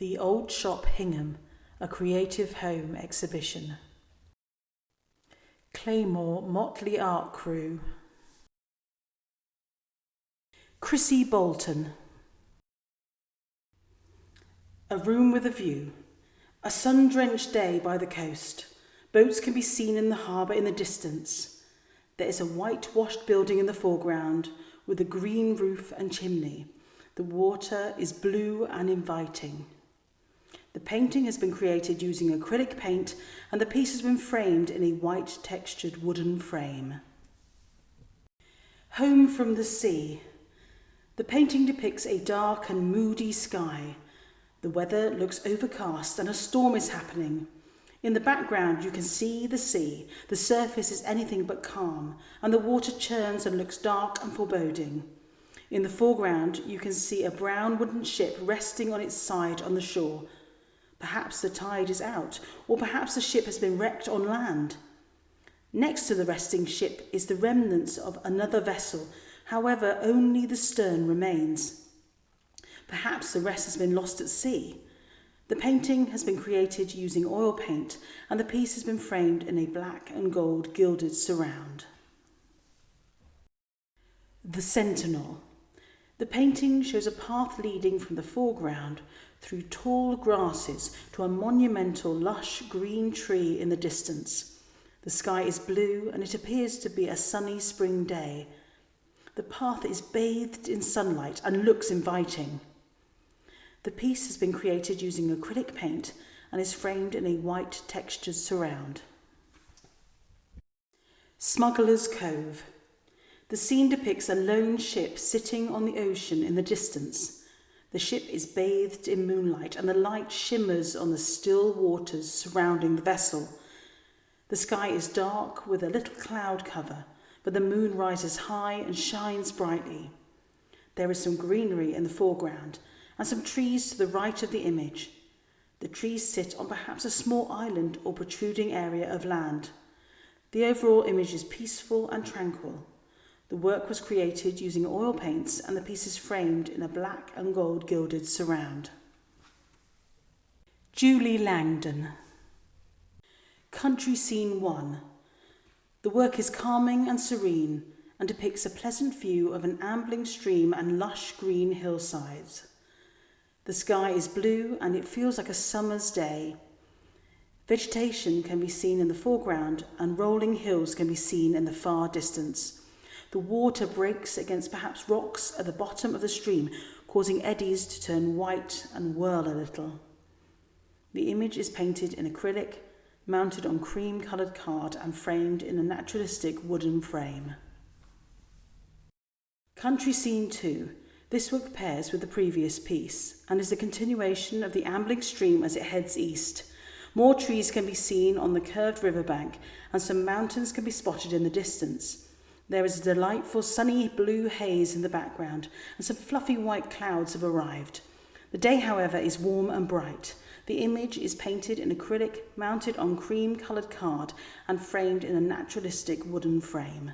The Old Shop Hingham, a Creative Home Exhibition. Cleymore Motley Art Crew. Chrissy Bolton. A room with a view. A sun-drenched day by the coast. Boats can be seen in the harbour in the distance. There is a whitewashed building in the foreground with a green roof and chimney. The water is blue and inviting. The painting has been created using acrylic paint and the piece has been framed in a white textured wooden frame. Home from the Sea. The painting depicts a dark and moody sky. The weather looks overcast and a storm is happening. In the background you can see the sea. The surface is anything but calm and the water churns and looks dark and foreboding. In the foreground you can see a brown wooden ship resting on its side on the shore. Perhaps the tide is out, or perhaps the ship has been wrecked on land. Next to the resting ship is the remnants of another vessel. However, only the stern remains. Perhaps the rest has been lost at sea. The painting has been created using oil paint, and the piece has been framed in a black and gold gilded surround. The Sentinel. The painting shows a path leading from the foreground through tall grasses to a monumental lush green tree in the distance. The sky is blue and it appears to be a sunny spring day. The path is bathed in sunlight and looks inviting. The piece has been created using acrylic paint and is framed in a white textured surround. Smuggler's Cove. The scene depicts a lone ship sitting on the ocean in the distance. The ship is bathed in moonlight and the light shimmers on the still waters surrounding the vessel. The sky is dark with a little cloud cover, but the moon rises high and shines brightly. There is some greenery in the foreground and some trees to the right of the image. The trees sit on perhaps a small island or protruding area of land. The overall image is peaceful and tranquil. The work was created using oil paints and the piece is framed in a black and gold gilded surround. Julie Langdon. Country Scene 1. The work is calming and serene and depicts a pleasant view of an ambling stream and lush green hillsides. The sky is blue and it feels like a summer's day. Vegetation can be seen in the foreground and rolling hills can be seen in the far distance. The water breaks against perhaps rocks at the bottom of the stream, causing eddies to turn white and whirl a little. The image is painted in acrylic, mounted on cream-coloured card and framed in a naturalistic wooden frame. Country Scene 2. This work pairs with the previous piece and is a continuation of the ambling stream as it heads east. More trees can be seen on the curved riverbank and some mountains can be spotted in the distance. There is a delightful sunny blue haze in the background and some fluffy white clouds have arrived. The day, however, is warm and bright. The image is painted in acrylic, mounted on cream-coloured card and framed in a naturalistic wooden frame.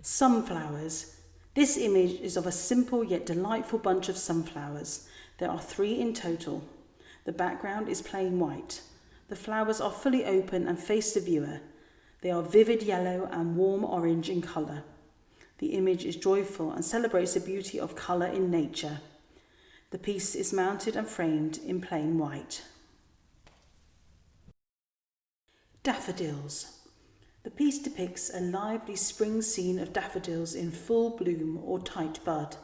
Sunflowers. This image is of a simple yet delightful bunch of sunflowers. There are 3 in total. The background is plain white. The flowers are fully open and face the viewer. They are vivid yellow and warm orange in colour. The image is joyful and celebrates the beauty of colour in nature. The piece is mounted and framed in plain white. Daffodils. The piece depicts a lively spring scene of daffodils in full bloom or tight bud.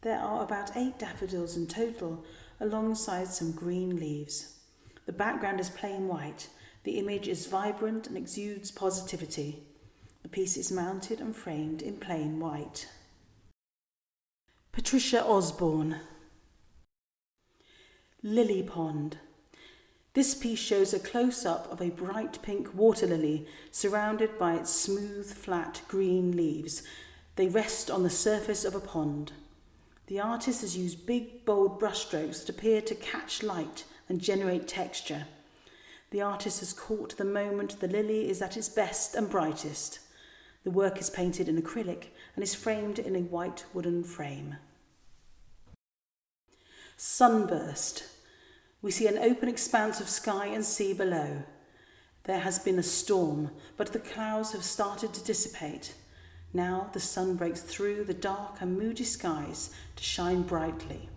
There are about 8 daffodils in total, alongside some green leaves. The background is plain white. The image is vibrant and exudes positivity. The piece is mounted and framed in plain white. Patricia Osborne. Lily Pond. This piece shows a close-up of a bright pink water lily surrounded by its smooth, flat green leaves. They rest on the surface of a pond. The artist has used big, bold brushstrokes that appear to catch light and generate texture. The artist has caught the moment the lily is at its best and brightest. The work is painted in acrylic and is framed in a white wooden frame. Sunburst. We see an open expanse of sky and sea below. There has been a storm, but the clouds have started to dissipate. Now the sun breaks through the dark and moody skies to shine brightly.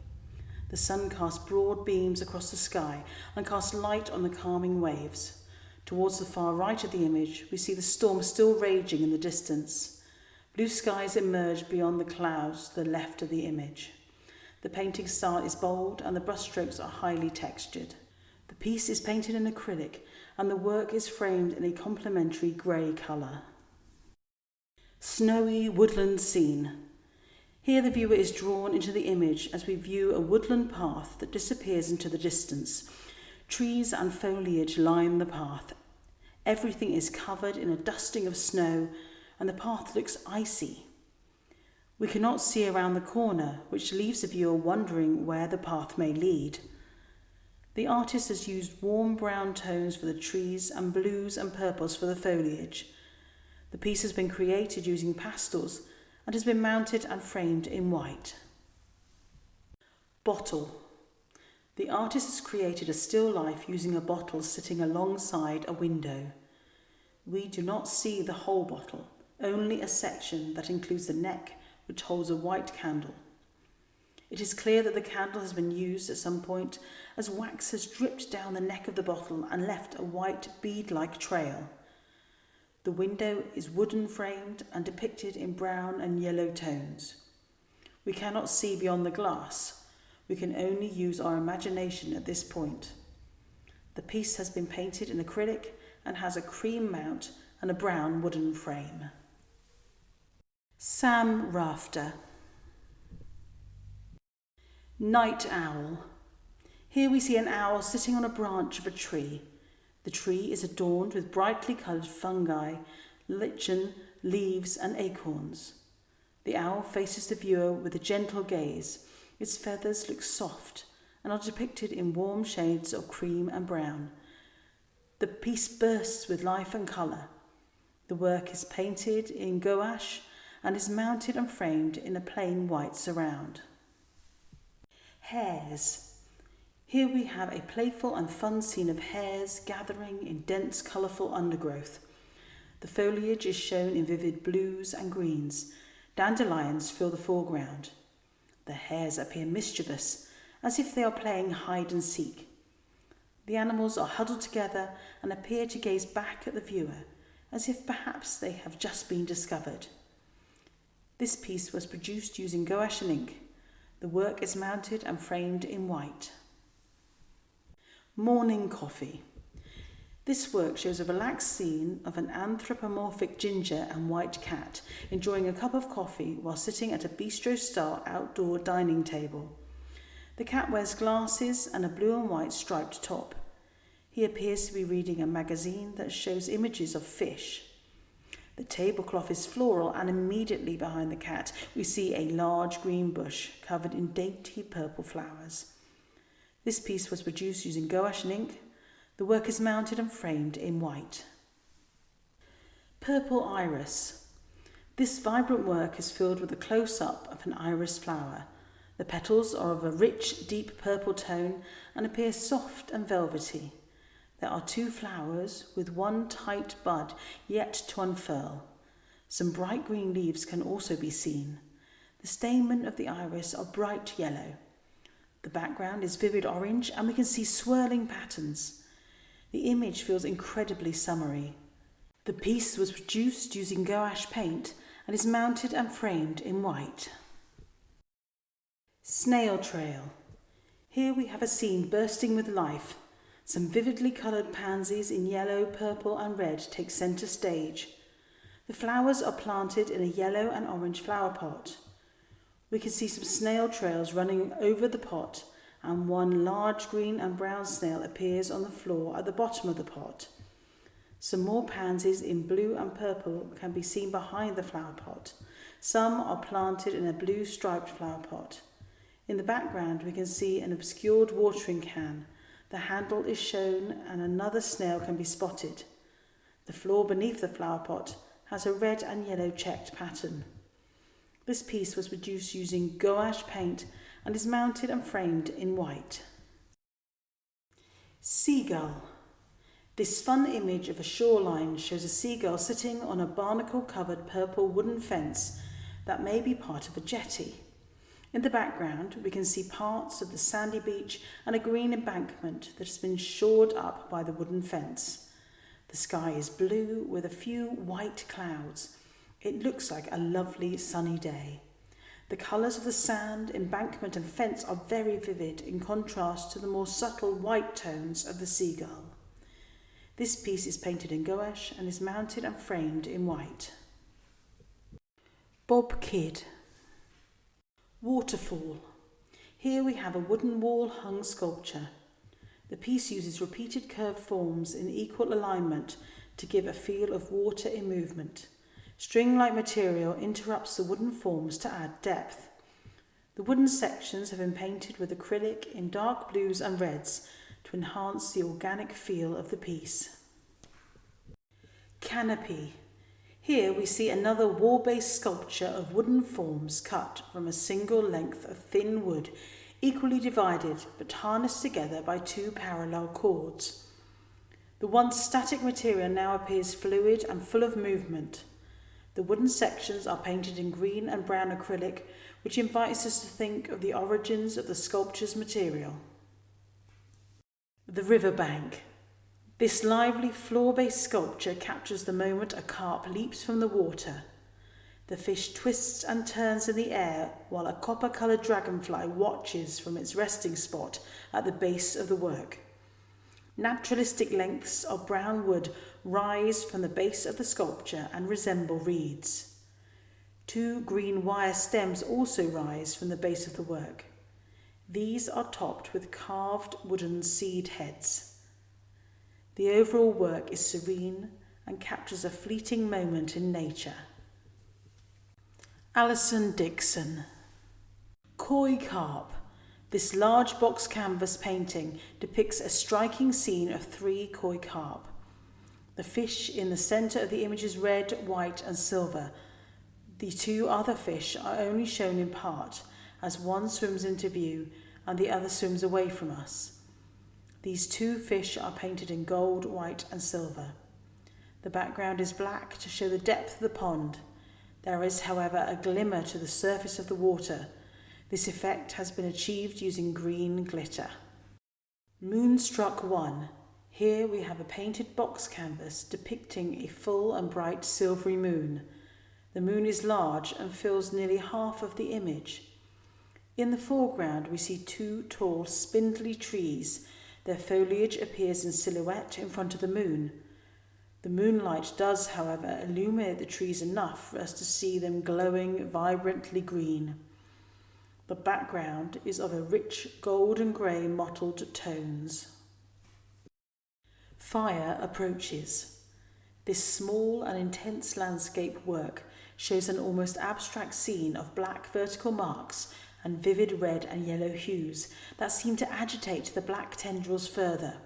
The sun casts broad beams across the sky and casts light on the calming waves. Towards the far right of the image, we see the storm still raging in the distance. Blue skies emerge beyond the clouds to the left of the image. The painting style is bold and the brushstrokes are highly textured. The piece is painted in acrylic and the work is framed in a complementary grey colour. Snowy woodland scene. Here the viewer is drawn into the image as we view a woodland path that disappears into the distance. Trees and foliage line the path. Everything is covered in a dusting of snow and the path looks icy. We cannot see around the corner, which leaves the viewer wondering where the path may lead. The artist has used warm brown tones for the trees and blues and purples for the foliage. The piece has been created using pastels and has been mounted and framed in white. Bottle. The artist has created a still life using a bottle sitting alongside a window. We do not see the whole bottle, only a section that includes the neck, which holds a white candle. It is clear that the candle has been used at some point as wax has dripped down the neck of the bottle and left a white bead-like trail. The window is wooden framed and depicted in brown and yellow tones. We cannot see beyond the glass. We can only use our imagination at this point. The piece has been painted in acrylic and has a cream mount and a brown wooden frame. Sam Rafter. Night owl. Here we see an owl sitting on a branch of a tree. The tree is adorned with brightly coloured fungi, lichen, leaves and acorns. The owl faces the viewer with a gentle gaze. Its feathers look soft and are depicted in warm shades of cream and brown. The piece bursts with life and colour. The work is painted in gouache and is mounted and framed in a plain white surround. Hares. Here we have a playful and fun scene of hares gathering in dense, colourful undergrowth. The foliage is shown in vivid blues and greens. Dandelions fill the foreground. The hares appear mischievous, as if they are playing hide and seek. The animals are huddled together and appear to gaze back at the viewer, as if perhaps they have just been discovered. This piece was produced using gouache and ink. The work is mounted and framed in white. Morning coffee. This work shows a relaxed scene of an anthropomorphic ginger and white cat enjoying a cup of coffee while sitting at a bistro-style outdoor dining table. The cat wears glasses and a blue and white striped top. He appears to be reading a magazine that shows images of fish. The tablecloth is floral and immediately behind the cat we see a large green bush covered in dainty purple flowers. This piece was produced using gouache and ink. The work is mounted and framed in white. Purple iris. This vibrant work is filled with a close-up of an iris flower. The petals are of a rich, deep purple tone and appear soft and velvety. There are 2 flowers with 1 tight bud yet to unfurl. Some bright green leaves can also be seen. The stamen of the iris are bright yellow. The background is vivid orange and we can see swirling patterns. The image feels incredibly summery. The piece was produced using gouache paint and is mounted and framed in white. Snail trail. Here we have a scene bursting with life. Some vividly coloured pansies in yellow, purple and red take centre stage. The flowers are planted in a yellow and orange flower pot. We can see some snail trails running over the pot and 1 large green and brown snail appears on the floor at the bottom of the pot. Some more pansies in blue and purple can be seen behind the flower pot. Some are planted in a blue striped flower pot. In the background we can see an obscured watering can. The handle is shown and another snail can be spotted. The floor beneath the flower pot has a red and yellow checked pattern. This piece was produced using gouache paint and is mounted and framed in white. Seagull. This fun image of a shoreline shows a seagull sitting on a barnacle-covered purple wooden fence that may be part of a jetty. In the background, we can see parts of the sandy beach and a green embankment that has been shored up by the wooden fence. The sky is blue with a few white clouds. It looks like a lovely sunny day. The colours of the sand, embankment and fence are very vivid in contrast to the more subtle white tones of the seagull. This piece is painted in gouache and is mounted and framed in white. Bob Kidd. Waterfall. Here we have a wooden wall-hung sculpture. The piece uses repeated curved forms in equal alignment to give a feel of water in movement. String-like material interrupts the wooden forms to add depth. The wooden sections have been painted with acrylic in dark blues and reds to enhance the organic feel of the piece. Canopy. Here we see another wall-based sculpture of wooden forms cut from a single length of thin wood, equally divided but harnessed together by two parallel cords. The once static material now appears fluid and full of movement. The wooden sections are painted in green and brown acrylic, which invites us to think of the origins of the sculpture's material. The riverbank. This lively floor-based sculpture captures the moment a carp leaps from the water. The fish twists and turns in the air while a copper-coloured dragonfly watches from its resting spot at the base of the work. Naturalistic lengths of brown wood rise from the base of the sculpture and resemble reeds. Two green wire stems also rise from the base of the work. These are topped with carved wooden seed heads. The overall work is serene and captures a fleeting moment in nature. Alison Dixon. Koi Carp. This large box canvas painting depicts a striking scene of 3 koi carp. The fish in the centre of the image is red, white and silver. The 2 other fish are only shown in part, as one swims into view and the other swims away from us. These 2 fish are painted in gold, white and silver. The background is black to show the depth of the pond. There is, however, a glimmer to the surface of the water. This effect has been achieved using green glitter. Moonstruck 1. Here we have a painted box canvas depicting a full and bright silvery moon. The moon is large and fills nearly half of the image. In the foreground we see 2 tall, spindly trees. Their foliage appears in silhouette in front of the moon. The moonlight does, however, illuminate the trees enough for us to see them glowing vibrantly green. The background is of a rich golden grey mottled tones. Fire approaches. This small and intense landscape work shows an almost abstract scene of black vertical marks and vivid red and yellow hues that seem to agitate the black tendrils further.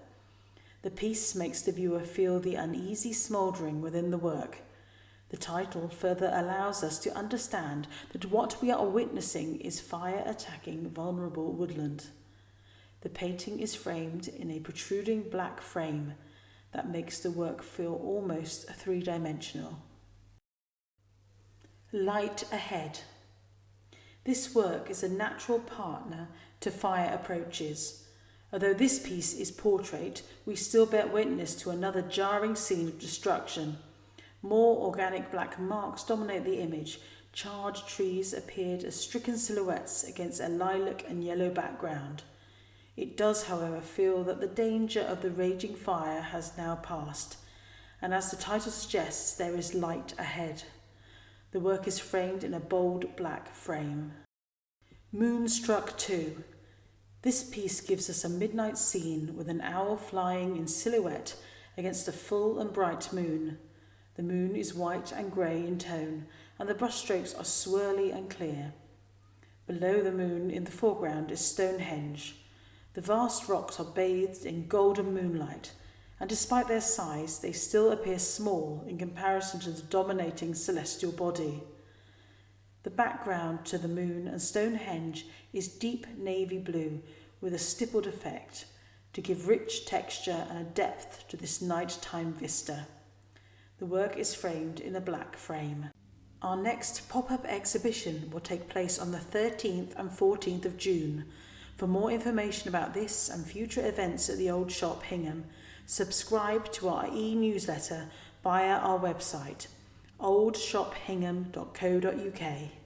The piece makes the viewer feel the uneasy smouldering within the work. The title further allows us to understand that what we are witnessing is fire attacking vulnerable woodland. The painting is framed in a protruding black frame that makes the work feel almost 3-dimensional. Light ahead. This work is a natural partner to fire approaches. Although this piece is portrait, we still bear witness to another jarring scene of destruction. More organic black marks dominate the image. Charred trees appeared as stricken silhouettes against a lilac and yellow background. It does, however, feel that the danger of the raging fire has now passed, and as the title suggests, there is light ahead. The work is framed in a bold black frame. Moonstruck 2. This piece gives us a midnight scene with an owl flying in silhouette against a full and bright moon. The moon is white and grey in tone, and the brushstrokes are swirly and clear. Below the moon in the foreground is Stonehenge. The vast rocks are bathed in golden moonlight, and despite their size, they still appear small in comparison to the dominating celestial body. The background to the moon and Stonehenge is deep navy blue with a stippled effect to give rich texture and a depth to this nighttime vista. The work is framed in a black frame. Our next pop-up exhibition will take place on the 13th and 14th of June. For more information about this and future events at the Old Shop Hingham, subscribe to our e-newsletter via our website, oldshophingham.co.uk.